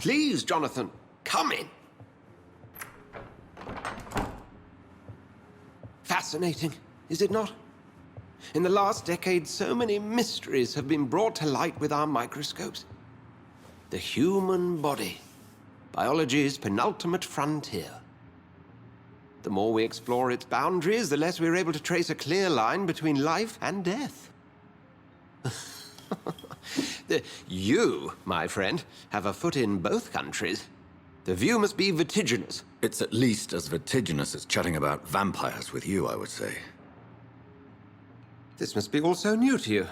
Please, Jonathan, come in. Fascinating, is it not? In the last decade, so many mysteries have been brought to light with our microscopes. The human body, biology's penultimate frontier. The more we explore its boundaries, the less we're able to trace a clear line between life and death. You, my friend, have a foot in both countries. The view must be vertiginous. It's at least as vertiginous as chatting about vampires with you, I would say. This must be all so new to you.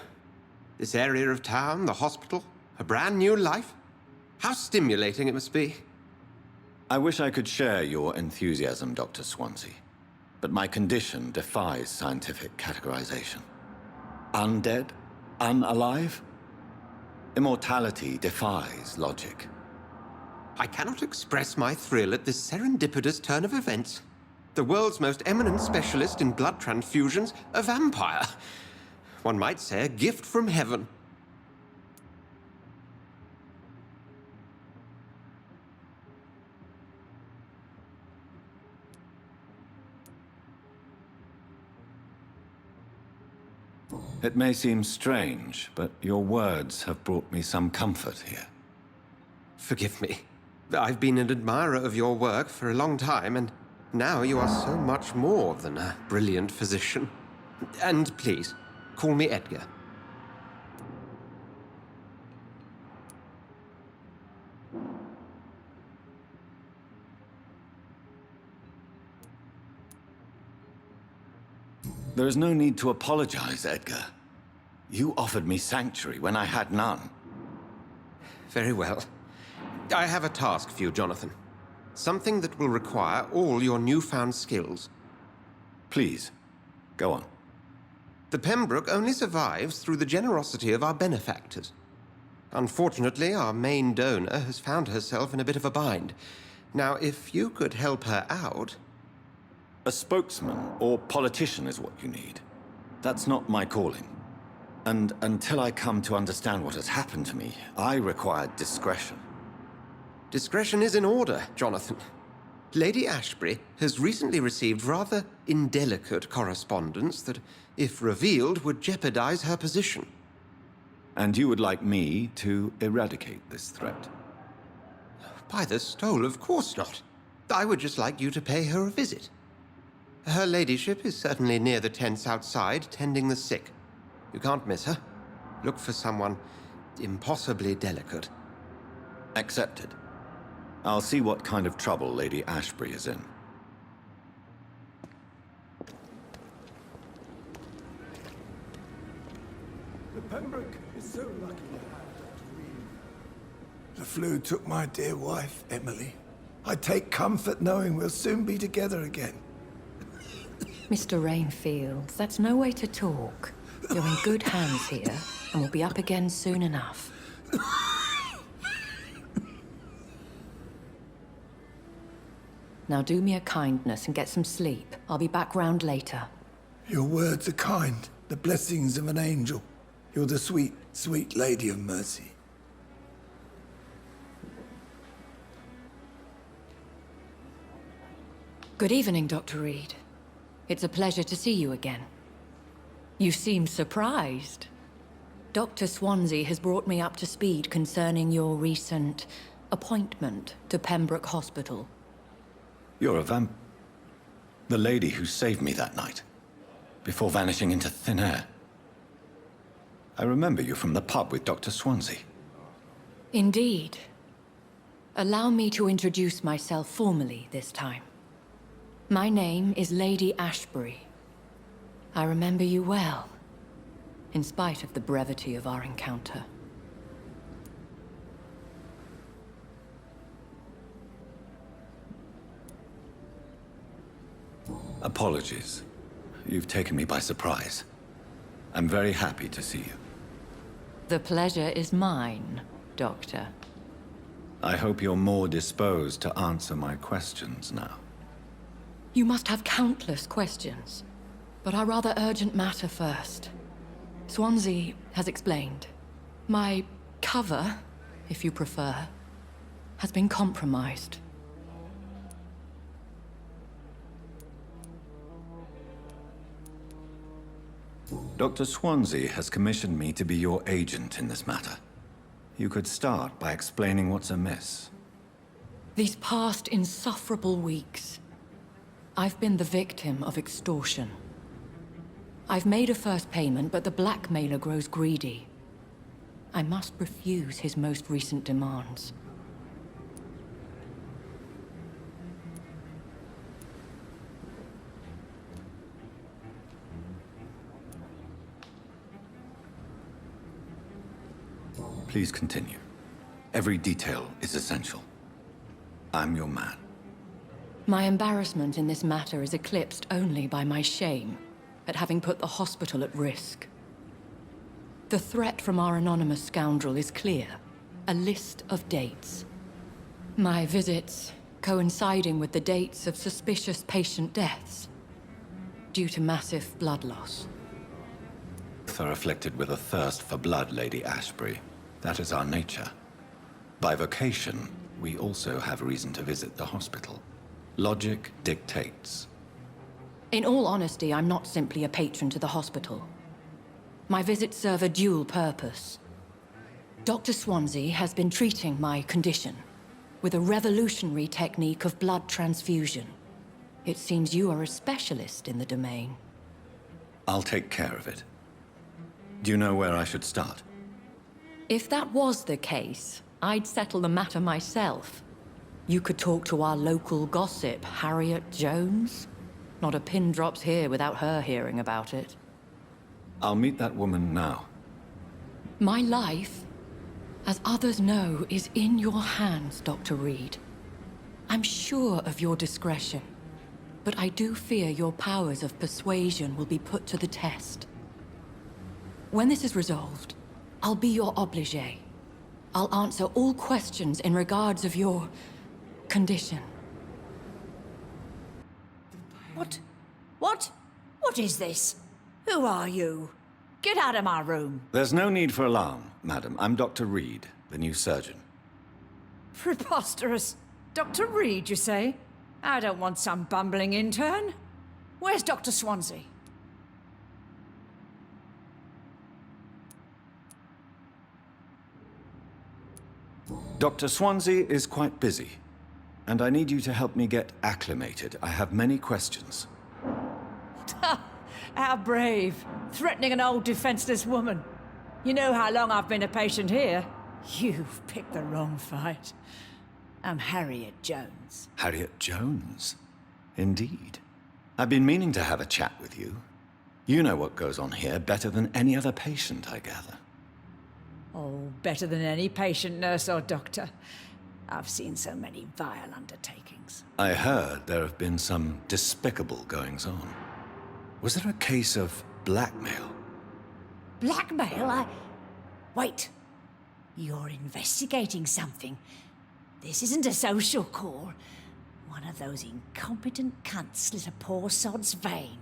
This area of town, the hospital, a brand new life. How stimulating it must be. I wish I could share your enthusiasm, Dr. Swansea. But my condition defies scientific categorization. Undead? Unalive? Immortality defies logic. I cannot express my thrill at this serendipitous turn of events. The world's most eminent specialist in blood transfusions, a vampire. One might say a gift from heaven. It may seem strange, but your words have brought me some comfort here. Forgive me. I've been an admirer of your work for a long time, and now you are so much more than a brilliant physician. And please, call me Edgar. There is no need to apologize, Edgar. You offered me sanctuary when I had none. Very well. I have a task for you, Jonathan. Something that will require all your newfound skills. Please, go on. The Pembroke only survives through the generosity of our benefactors. Unfortunately, our main donor has found herself in a bit of a bind. Now, if you could help her out... A spokesman or politician is what you need. That's not my calling. And until I come to understand what has happened to me, I require discretion. Discretion is in order, Jonathan. Lady Ashbury has recently received rather indelicate correspondence that, if revealed, would jeopardize her position. And you would like me to eradicate this threat? By the stole, of course not. I would just like you to pay her a visit. Her ladyship is certainly near the tents outside, tending the sick. You can't miss her. Look for someone impossibly delicate. Accepted. I'll see what kind of trouble Lady Ashbury is in. The Pembroke is so lucky to have Dr. Reed. The flu took my dear wife, Emily. I take comfort knowing we'll soon be together again. Mr. Rainfield, that's no way to talk. You're in good hands here, and we'll be up again soon enough. Now do me a kindness and get some sleep. I'll be back round later. Your words are kind, the blessings of an angel. You're the sweet, sweet Lady of Mercy. Good evening, Dr. Reed. It's a pleasure to see you again. You seem surprised. Dr. Swansea has brought me up to speed concerning your recent appointment to Pembroke Hospital. You're a the lady who saved me that night, before vanishing into thin air. I remember you from the pub with Dr. Swansea. Indeed. Allow me to introduce myself formally this time. My name is Lady Ashbury. I remember you well, in spite of the brevity of our encounter. Apologies. You've taken me by surprise. I'm very happy to see you. The pleasure is mine, Doctor. I hope you're more disposed to answer my questions now. You must have countless questions, but our rather urgent matter first. Swansea has explained. My cover, if you prefer, has been compromised. Dr. Swansea has commissioned me to be your agent in this matter. You could start by explaining what's amiss. These past insufferable weeks, I've been the victim of extortion. I've made a first payment, but the blackmailer grows greedy. I must refuse his most recent demands. Please continue. Every detail is essential. I'm your man. My embarrassment in this matter is eclipsed only by my shame at having put the hospital at risk. The threat from our anonymous scoundrel is clear. A list of dates. My visits coinciding with the dates of suspicious patient deaths due to massive blood loss. Both are afflicted with a thirst for blood, Lady Ashbury. That is our nature. By vocation, we also have reason to visit the hospital. Logic dictates. In all honesty, I'm not simply a patron to the hospital. My visits serve a dual purpose. Dr. Swansea has been treating my condition with a revolutionary technique of blood transfusion. It seems you are a specialist in the domain. I'll take care of it. Do you know where I should start? If that was the case, I'd settle the matter myself. You could talk to our local gossip, Harriet Jones. Not a pin drops here without her hearing about it. I'll meet that woman now. My life, as others know, is in your hands, Dr. Reed. I'm sure of your discretion, but I do fear your powers of persuasion will be put to the test. When this is resolved, I'll be your obligé. I'll answer all questions in regards of your condition. What is this? Who are you? Get out of my room. There's no need for alarm, madam. I'm Dr. Reed, the new surgeon. Preposterous. Dr. Reed, you say? I don't want some bumbling intern. Where's Dr. Swansea? Dr. Swansea is quite busy, and I need you to help me get acclimated. I have many questions. How brave. Threatening an old defenseless woman. You know how long I've been a patient here? You've picked the wrong fight. I'm Harriet Jones. Harriet Jones? Indeed. I've been meaning to have a chat with you. You know what goes on here better than any other patient, I gather. Oh, better than any patient, nurse, or doctor. I've seen so many vile undertakings. I heard there have been some despicable goings-on. Was there a case of blackmail? Blackmail? Wait. You're investigating something. This isn't a social call. One of those incompetent cunts slit a poor sod's vein.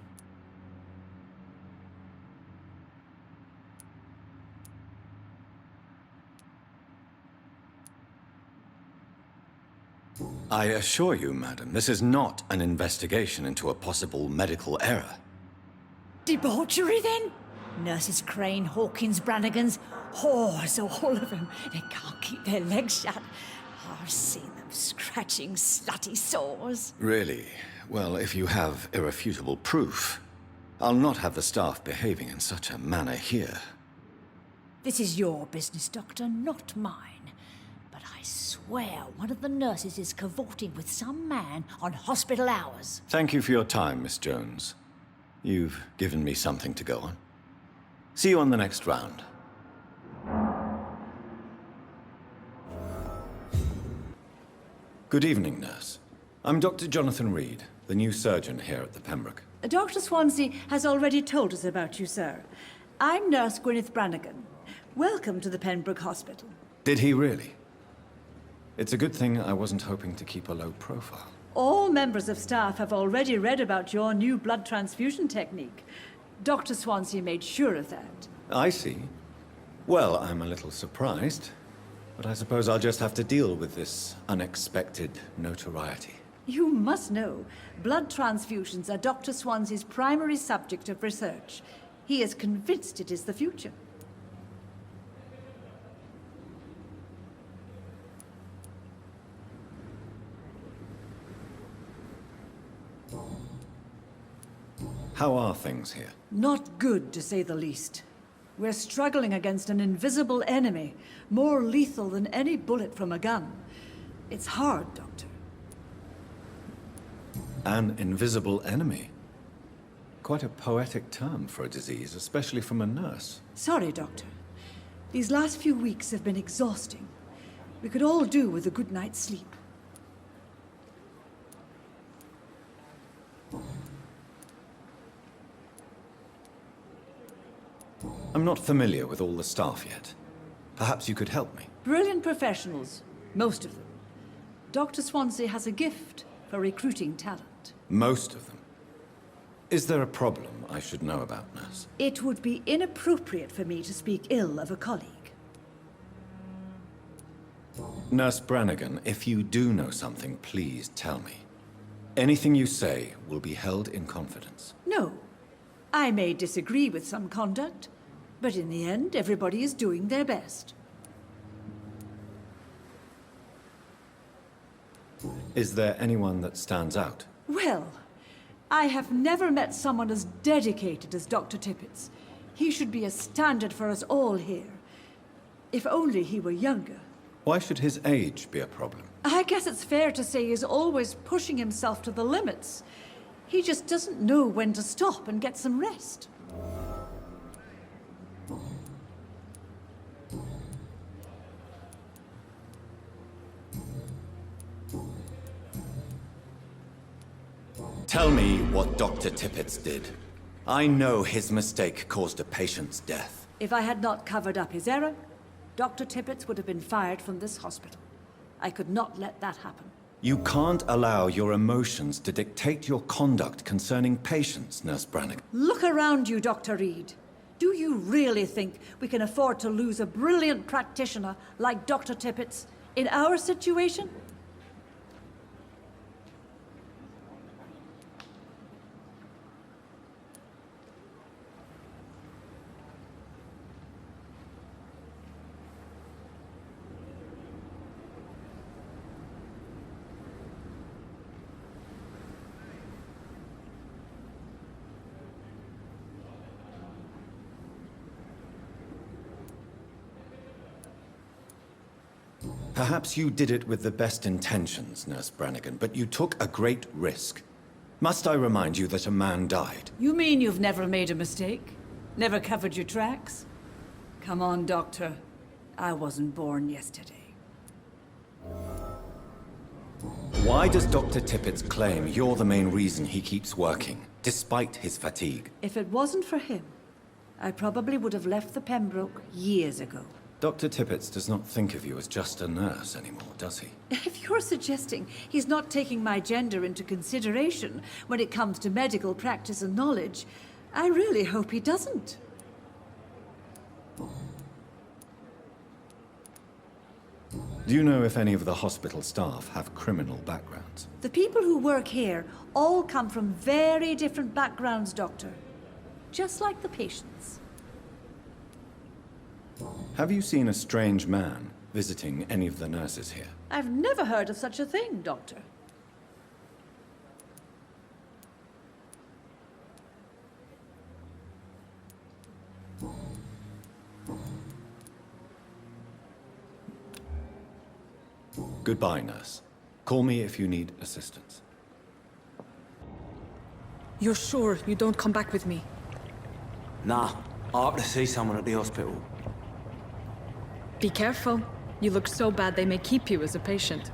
I assure you, madam, this is not an investigation into a possible medical error. Debauchery, then? Nurses Crane, Hawkins, Brannigans, whores, all of them. They can't keep their legs shut. I've seen them scratching slutty sores. Really? Well, if you have irrefutable proof, I'll not have the staff behaving in such a manner here. This is your business, Doctor, not mine. But I swear one of the nurses is cavorting with some man on hospital hours. Thank you for your time, Miss Jones. You've given me something to go on. See you on the next round. Good evening, nurse. I'm Dr. Jonathan Reed, the new surgeon here at the Pembroke. Dr. Swansea has already told us about you, sir. I'm Nurse Gwyneth Brannigan. Welcome to the Pembroke Hospital. Did he really? It's a good thing I wasn't hoping to keep a low profile. All members of staff have already read about your new blood transfusion technique. Dr. Swansea made sure of that. I see. Well, I'm a little surprised. But I suppose I'll just have to deal with this unexpected notoriety. You must know, blood transfusions are Dr. Swansea's primary subject of research. He is convinced it is the future. How are things here? Not good, to say the least. We're struggling against an invisible enemy, more lethal than any bullet from a gun. It's hard, Doctor. An invisible enemy? Quite a poetic term for a disease, especially from a nurse. Sorry, Doctor. These last few weeks have been exhausting. We could all do with a good night's sleep. I'm not familiar with all the staff yet. Perhaps you could help me. Brilliant professionals, most of them. Dr. Swansea has a gift for recruiting talent. Most of them. Is there a problem I should know about, nurse? It would be inappropriate for me to speak ill of a colleague. Nurse Brannigan, if you do know something, please tell me. Anything you say will be held in confidence. No. I may disagree with some conduct, but in the end, everybody is doing their best. Is there anyone that stands out? Well, I have never met someone as dedicated as Dr. Tippett's. He should be a standard for us all here. If only he were younger. Why should his age be a problem? I guess it's fair to say he's always pushing himself to the limits. He just doesn't know when to stop and get some rest. Tell me what Dr. Tippett did. I know his mistake caused a patient's death. If I had not covered up his error, Dr. Tippett would have been fired from this hospital. I could not let that happen. You can't allow your emotions to dictate your conduct concerning patients, Nurse Brannigan. Look around you, Dr. Reed. Do you really think we can afford to lose a brilliant practitioner like Dr. Tippett's in our situation? Perhaps you did it with the best intentions, Nurse Brannigan, but you took a great risk. Must I remind you that a man died? You mean you've never made a mistake? Never covered your tracks? Come on, Doctor. I wasn't born yesterday. Why does Dr. Tippett claim you're the main reason he keeps working, despite his fatigue? If it wasn't for him, I probably would have left the Pembroke years ago. Dr. Tippett does not think of you as just a nurse anymore, does he? If you're suggesting he's not taking my gender into consideration when it comes to medical practice and knowledge, I really hope he doesn't. Do you know if any of the hospital staff have criminal backgrounds? The people who work here all come from very different backgrounds, Doctor. Just like the patients. Have you seen a strange man visiting any of the nurses here? I've never heard of such a thing, Doctor. Goodbye, nurse. Call me if you need assistance. You're sure you don't come back with me? Nah, I have to see someone at the hospital. Be careful. You look so bad they may keep you as a patient.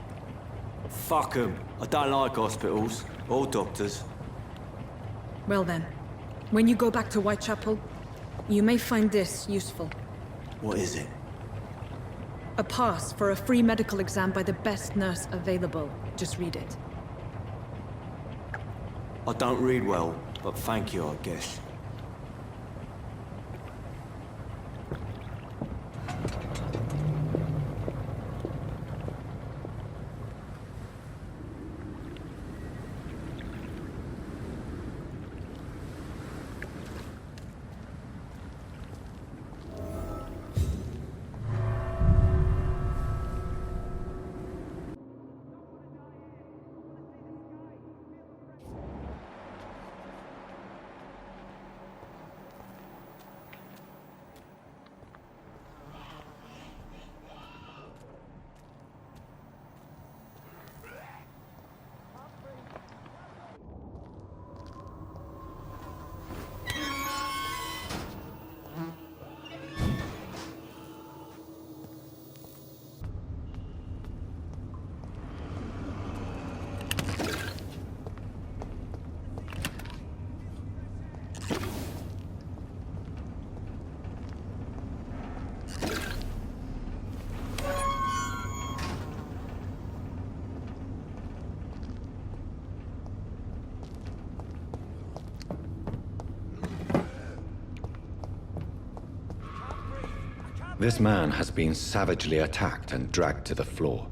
Fuck 'em. I don't like hospitals, or doctors. Well then, when you go back to Whitechapel, you may find this useful. What is it? A pass for a free medical exam by the best nurse available. Just read it. I don't read well, but thank you, I guess. This man has been savagely attacked and dragged to the floor.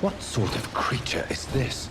What sort of creature is this?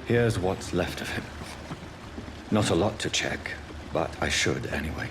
Here's what's left of him. Not a lot to check, but I should anyway.